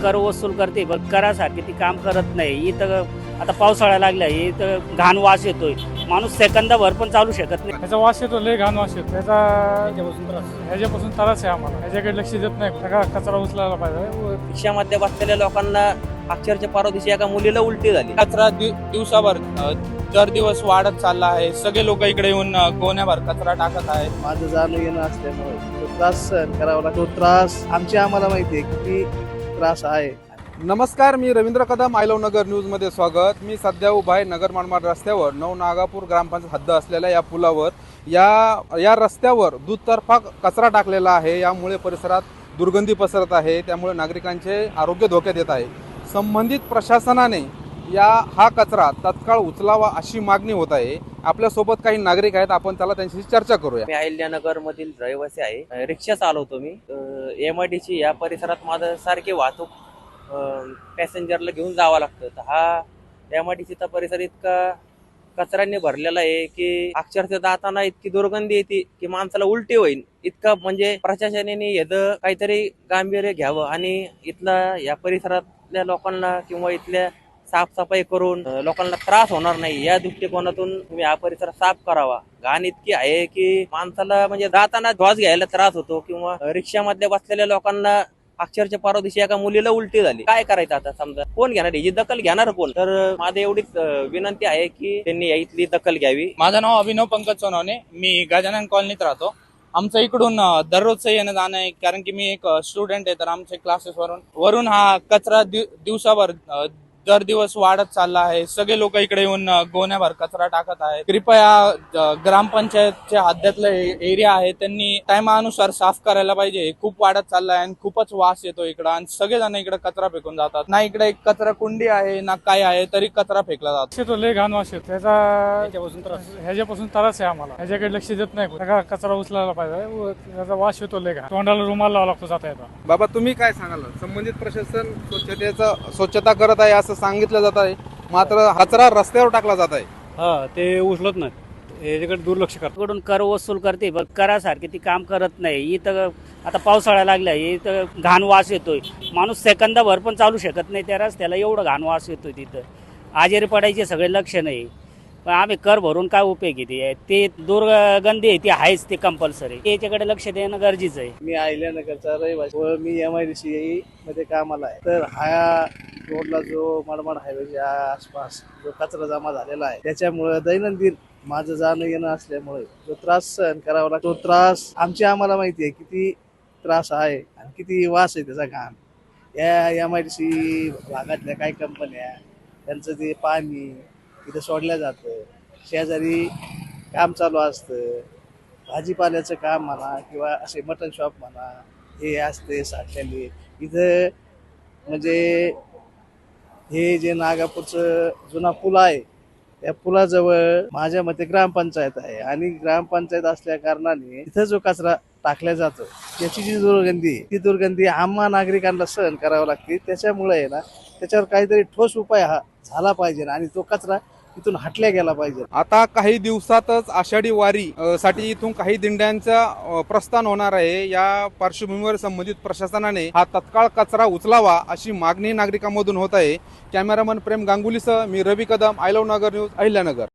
कर वसूल करते पण करासारखी ती काम करत नाही. इथं आता पावसाळा लागला इथं घाण वास येतोय, माणूस सेकंदाभर पण चालू शकत नाही. त्याचा वास येतो, लय घाण वास येतो ह्याच्यापासून त्रास आहे आम्हाला. ह्याच्याकडे लक्ष देत नाही, सगळा कचरा उचलायला पाहिजे. रिक्षामध्ये बसलेल्या लोकांना अक्षरशः परवा दिवशी एका मुलीला उलटी झाली. कचरा दिवसाभर दर दिवस वाढत चालला आहे. सगळे लोक इकडे येऊन गोण्याभर कचरा टाकत आहेत. माझं जाणं येणं असल्यामुळे तो त्रास सहन करावा लागतो. तो त्रास आम्हाला माहिती आहे किती त्रास आहे. नमस्कार, मी रवींद्र कदम, आय लव्ह नगर न्यूजमध्ये स्वागत. मी सध्या उभा आहे नगर मनमाड रस्त्यावर नवनागापूर ग्रामपंचायत हद्द असलेल्या या पुलावर. या रस्त्यावर दुतर्फा कचरा टाकलेला आहे. यामुळे परिसरात दुर्गंधी पसरत आहे. त्यामुळे नागरिकांचे आरोग्य धोक्यात येत आहे. संबंधित प्रशासनाने हा कचरा तत्काळ उचलावा अशी मागणी होत आहे. आपल्यासोबत काही नागरिक आहेत, आपण त्यांच्याशी चर्चा करूया. मी अहिल्यानगर मधील रहिवासी आहे. रिक्षा चालवतो मी. MIDC या परिसरात माझं सारखे वाहतूक पॅसेंजरला घेऊन जावं लागतं. तर हा MIDCचा परिसर इतका कचऱ्याने भरलेला आहे की अक्षरशः जाताना इतकी दुर्गंधी येते की माणसाला उलटी होईल. इतका म्हणजे प्रशासनाने याचं काहीतरी गांभीर्य घ्यावं आणि इथला या परिसरातल्या लोकांना किंवा इथल्या साफसफाई करून लोकांना त्रास होणार नाही या दृष्टिकोनातून तुम्ही हा परिसर साफ करावा. घाण इतकी आहे की माणसाला म्हणजे जाताना श्वास घ्यायला त्रास होतो. किंवा रिक्षामध्ये बसलेल्या लोकांना अक्षरशः परवा दिवशी एका मुलीला उलटी झाली. काय करायचं आता, समजा कोण घेणार याची दखल घेणार कोण? तर माझं एवढीच विनंती आहे की त्यांनी इथली दखल घ्यावी. माझं नाव अभिनव पंकज सोनवणे. मी गजानन कॉलनीत राहतो. आमचं इकडून दररोजचं येणं जाणं आहे, कारण की मी एक स्टुडंट आहे. तर आमचे क्लासेस वरून हा कचरा दिवसाभर दर दिवस वाढत चालला आहे. सगळे लोक इकडे येऊन गोण्याभर कचरा टाकत आहेत. कृपया ग्रामपंचायतच्या हद्दीतलं एरिया आहे त्यांनी टायमानुसार साफ करायला पाहिजे. खूप वाढत चाललाय आणि खूपच वास येतो इकडं, आणि सगळेजण इकडे कचरा फेकून जातात. ना इकडे एक कचरा कुंडी आहे ना काय आहे, तरी कचरा फेकला जातो. येतो, लय घाण वास येतो. ह्याच्यापासून त्रास आहे आम्हाला. ह्याच्याकडे लक्ष देत नाही, सगळा कचरा उचलायला पाहिजे. त्याचा वास येतो लय घाण. तोंडाला रुमाल लावा लागतो जाता येता. बाबा, तुम्ही काय सांगाल? संबंधित प्रशासन स्वच्छता करत आहे असं सांगितलं जात आहे, मात्र कचरा रस्त्यावर टाकला जात आहे. ते उचलत नाही, याच्याकडे दुर्लक्ष करतात. कर वसूल करते पण करासारखी ती काम करत नाही. इथं आता पावसाळा लागला इथं घाण वास येतोय, माणूस सेकंदाभर पण चालू शकत नाही त्या रस्त्याला, एवढं घाण वास येतोय. तिथं आजारी पडायचे सगळे लक्ष नाही. पण आम्ही कर भरून काय उपयोग आहे? ते दुर्गंधी आहे ती आहेच, ते कंपल्सरी. याच्याकडे लक्ष देणं गरजेचं आहे. मी अहिल्यानगरचा रहिवासी व मी MIDC मध्ये कामाला आहे. तर हा रोडला जो मनमाड हायवेच्या आसपास जो कचरा जमा झालेला आहे, त्याच्यामुळे दैनंदिन माझं जाणं येणं असल्यामुळे जो त्रास सहन करावा लागतो. तो त्रास आम्हाला माहिती आहे किती त्रास आहे आणि किती वास आहे त्याचा घाण. या MIDC भागातल्या काही कंपन्या, त्यांचं ते पाणी तिथं सोडलं जातं. शेजारी काम चालू असतं, भाजीपाल्याचं काम म्हणा किंवा असे मटन शॉप म्हणा, हे असते साठलेले इथं. म्हणजे हे जे नागापूरचं जुना पूल आहे, त्या पुलाजवळ माझ्या मते ग्रामपंचायत आहे. आणि ग्रामपंचायत असल्या कारणाने इथं जो कचरा टाकला जातो त्याची जी दुर्गंधी आहे, ती दुर्गंधी आम्हा नागरिकांना सहन करावं लागते. त्याच्यामुळे आहे ना, त्याच्यावर काहीतरी ठोस उपाय झाला पाहिजे आणि तो कचरा इथून हटल्या गेला पाहिजे. आता काही दिवसातच आषाढी वारी साठी इथून काही दिंड्यांचा प्रस्थान होणार आहे. या पार्श्वभूमीवर संबंधित प्रशासनाने हा तत्काळ कचरा उचलावा अशी मागणी नागरिकांमधून होत आहे. कॅमेरामन प्रेम गांगुलीसह मी Ravi Kadam, I love Nagar news, Ahilyanagar.